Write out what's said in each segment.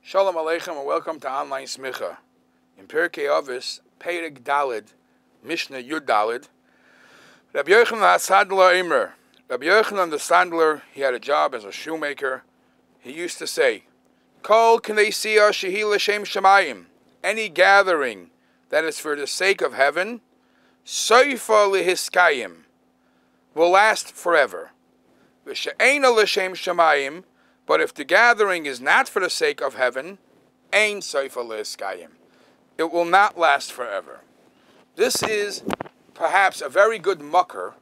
Shalom Aleichem and welcome to Online Smicha. In Pirkei Avos, Perek Daled, Mishnah Yud Daled, Rabbi Yochanan HaSandler Eimer. Rabbi Yochanan the Sandler, he had a job as a shoemaker. He used to say, Kol Knessia Shehi L'Shem Shamayim. Any gathering that is for the sake of heaven, Soifa Lehiskayim, will last forever. V'she'ena L'Shem Shamayim. But if the gathering is not for the sake of heaven, Ein Soifa Lehiskayim, it will not last forever. This is perhaps a very good mucker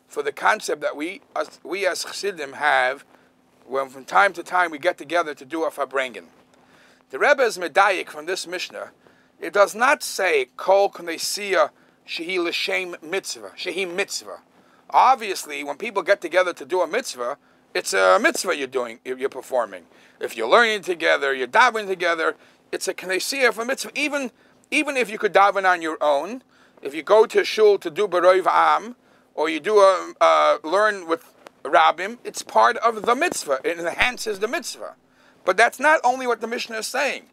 for the concept that we as Chassidim have when from time to time we get together to do a Farbrengen. The Rebbe is medayik from this Mishnah. It does not say Kol Knessia Shehi L'Shem Mitzvah, Shehi Mitzvah. Obviously, when people get together to do a mitzvah, it's a mitzvah you're performing. If you're learning together, you're davening together, it's a knessia for mitzvah. Even if you could daven on your own, if you go to shul to do beroiv am, or you do learn with rabbim, it's part of the mitzvah. It enhances the mitzvah. But that's not only what the Mishnah is saying.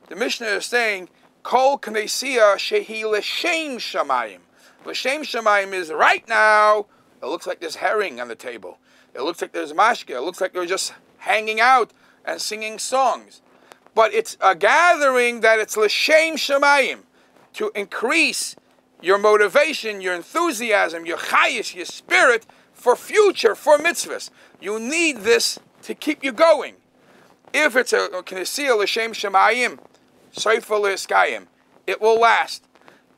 The Mishnah is saying, Kol knessia shehi l'shem shamayim. L'shem shamayim is right now, it looks like there's herring on the table. It looks like there's mashke. It looks like they're just hanging out and singing songs. But it's a gathering that it's l'shem shamayim, to increase your motivation, your enthusiasm, your chayis, your spirit for future, for mitzvahs. You need this to keep you going. If it's a knessia l'shem shamayim, soifa lehiskayim, it will last.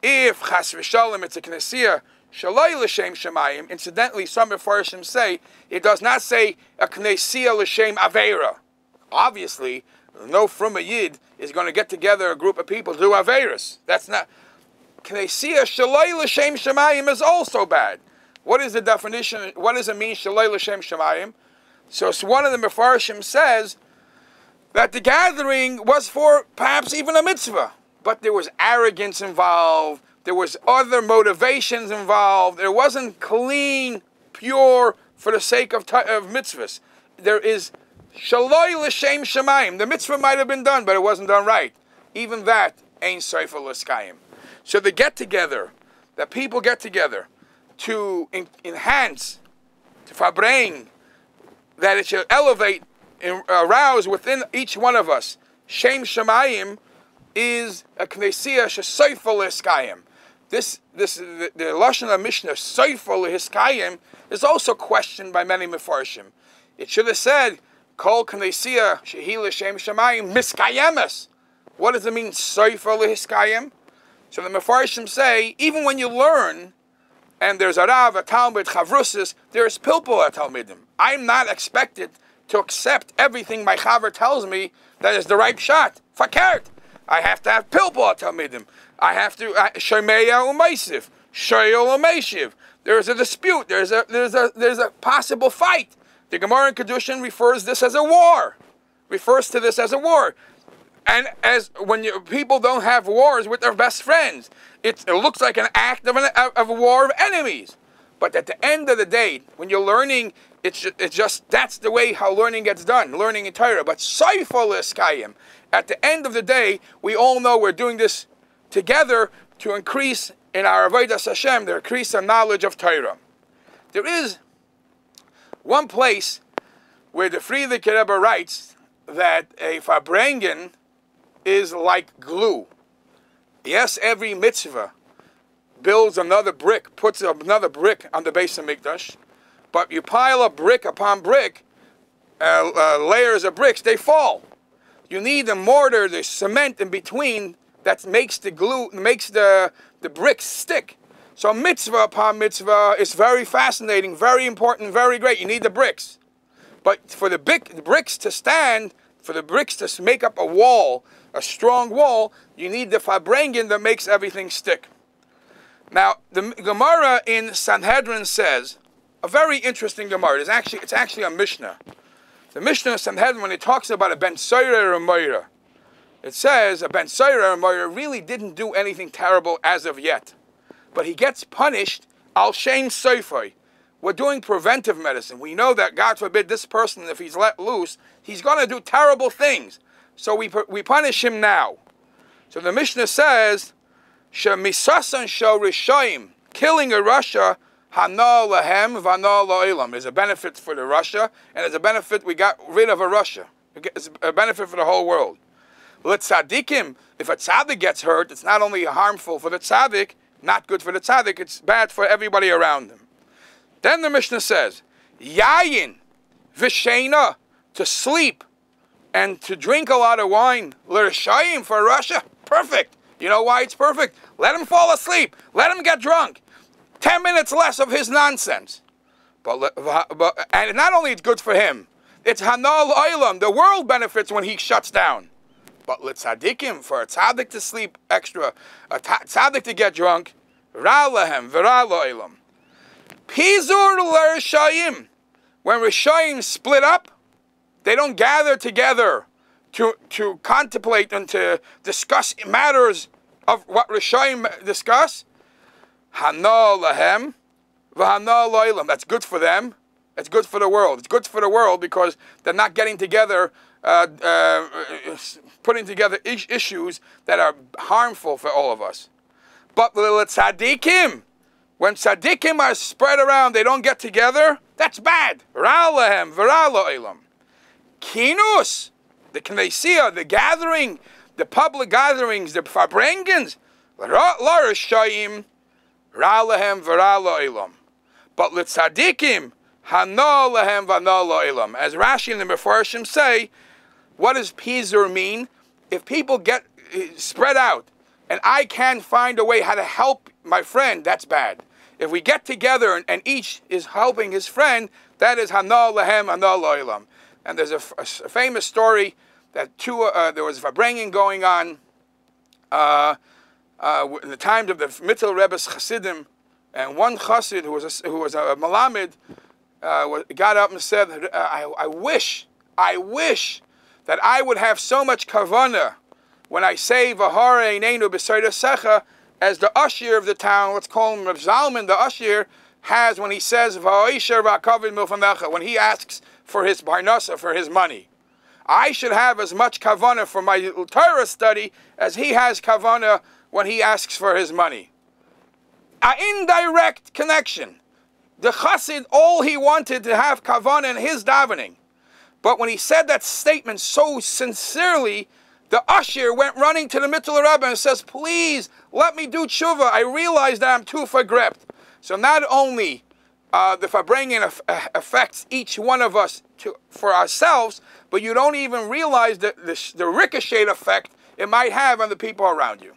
If chas v'shalom, it's a knessia Shalai l'shem shamayim. Incidentally, some Mefarshim say it does not say a knessia l'shem aveira. Obviously, no fruma yid is going to get together a group of people to do aveiras. That's not knessia. Shalai l'shem shamayim is also bad. What is the definition? What does it mean shalai l'shem shamayim? So one of the Mefarshim says that the gathering was for perhaps even a mitzvah, but there was arrogance involved. There was other motivations involved. It wasn't clean, pure, for the sake of mitzvahs. There is shaloi l'shem shamayim. The mitzvah might have been done, but it wasn't done right. Even that ain't soifa l'skayim. So the get-together, that people get together to enhance, to farbrengen, that it should elevate and arouse within each one of us, shem shamayim, is a knessia shesoifa l'skayim. The Lashon of Mishnah, Soifa Lehiskayim, is also questioned by many Mefarshim. It should have said, Kol Knessia Shehi L'Shem Shamayim Miskayemes. What does it mean, Soifa Lehiskayim? So the Mefarshim say, even when you learn, and there's a Rav, a Talmud, Chavrusis, there's Pilpul at Talmidim. I'm not expected to accept everything my Chaver tells me that is the right shot. Fakert. I have to have Pilpul at Talmidim. I have to Shomeya u'Meisiv, Shoyol u'Meishiv. There's a dispute. There's a possible fight. The Gemara in Kedushin refers this as a war. Refers to this as a war. And as when people don't have wars with their best friends, it looks like an act of a war of enemies. But at the end of the day, when you're learning, it's just that's the way how learning gets done. Learning in Torah. But Soifa L'Skayim. At the end of the day, we all know we're doing this together to increase in our avodas Hashem, to increase our knowledge of Torah. There is one place where the Frierdiker Rebbe writes that a Farbrengen is like glue. Yes, every mitzvah builds another brick, puts another brick on the base of Mikdash, but you pile up brick upon brick, layers of bricks, they fall. You need a mortar, the cement in between that makes the glue, makes the bricks stick. So mitzvah upon mitzvah is very fascinating, very important, very great. You need the bricks. But for the bricks to stand, for the bricks to make up a wall, a strong wall, you need the farbrengen that makes everything stick. Now, the Gemara in Sanhedrin says, a very interesting Gemara. It's actually a Mishnah. The Mishnah in Sanhedrin, when it talks about a ben soirer or moira, it says a ben soirer or moira really didn't do anything terrible as of yet. But he gets punished al shem soifoi. We're doing preventive medicine. We know that, God forbid, this person, if he's let loose, he's going to do terrible things. so we punish him now. So the Mishnah says, Shemisasan shel Rishoyim, killing a Russia, hana lahem v'hana la'olam. There's a benefit for the Russia, and there's a benefit we got rid of a Russia. It's a benefit for the whole world. Let tzaddikim, if a tzaddik gets hurt, it's not only harmful for the tzaddik, not good for the tzaddik, it's bad for everybody around him. Then the Mishnah says, yayin v'sheina, to sleep and to drink a lot of wine, l'rishayim, for Russia, perfect. You know why it's perfect? Let him fall asleep. Let him get drunk. 10 minutes less of his nonsense. And not only it's good for him, it's hanal oilam. The world benefits when he shuts down. But l'tzadikim, for a tzaddik to sleep extra, a tzaddik to get drunk, ra lahem v'ra lo'ilam. Pizur l'rishayim. When Rishayim split up, they don't gather together to contemplate and to discuss matters of what Rishayim discuss. Hana lahem v'hana lo'ilam. That's good for them. It's good for the world. It's good for the world because they're not getting together, putting together issues that are harmful for all of us. But tzaddikim, when tzaddikim are spread around, they don't get together, that's bad. Ra lahem v'ra lo'ilam. Kinus, the knessia, the gathering, the public gatherings, the Farbrengens, la rishayim, ra lahem v'ra lo'ilam. But l'tzaddikim, hana lahem v'hana lo'ilam. As Rashi and the Mefarshim say, what does pizur mean? If people get spread out, and I can't find a way how to help my friend, that's bad. If we get together and each is helping his friend, that is hana lahem, hana lo'ilam. And there's a famous story that there was Farbrengen going on in the times of the Mittel Rebbe's Chassidim, and one Chassid who was a Malamed got up and said, I wish that I would have so much kavanah when I say V'hare Einenu B'Sayda Secha as the usher of the town, let's call him Rav Zalman, the usher, has when he says V'ha'isher V'akavid Milfamecha, when he asks for his barnasa, for his money. I should have as much kavanah for my Torah study as he has kavanah when he asks for his money. An indirect connection. The chassid, all he wanted to have kavanah in his davening. But when he said that statement so sincerely, the usher went running to the Mittel Rebbe and says, please, let me do tshuva. I realize that I'm too vergrept. So not only the Farbrengen affects each one of us for ourselves, but you don't even realize the ricochet effect it might have on the people around you.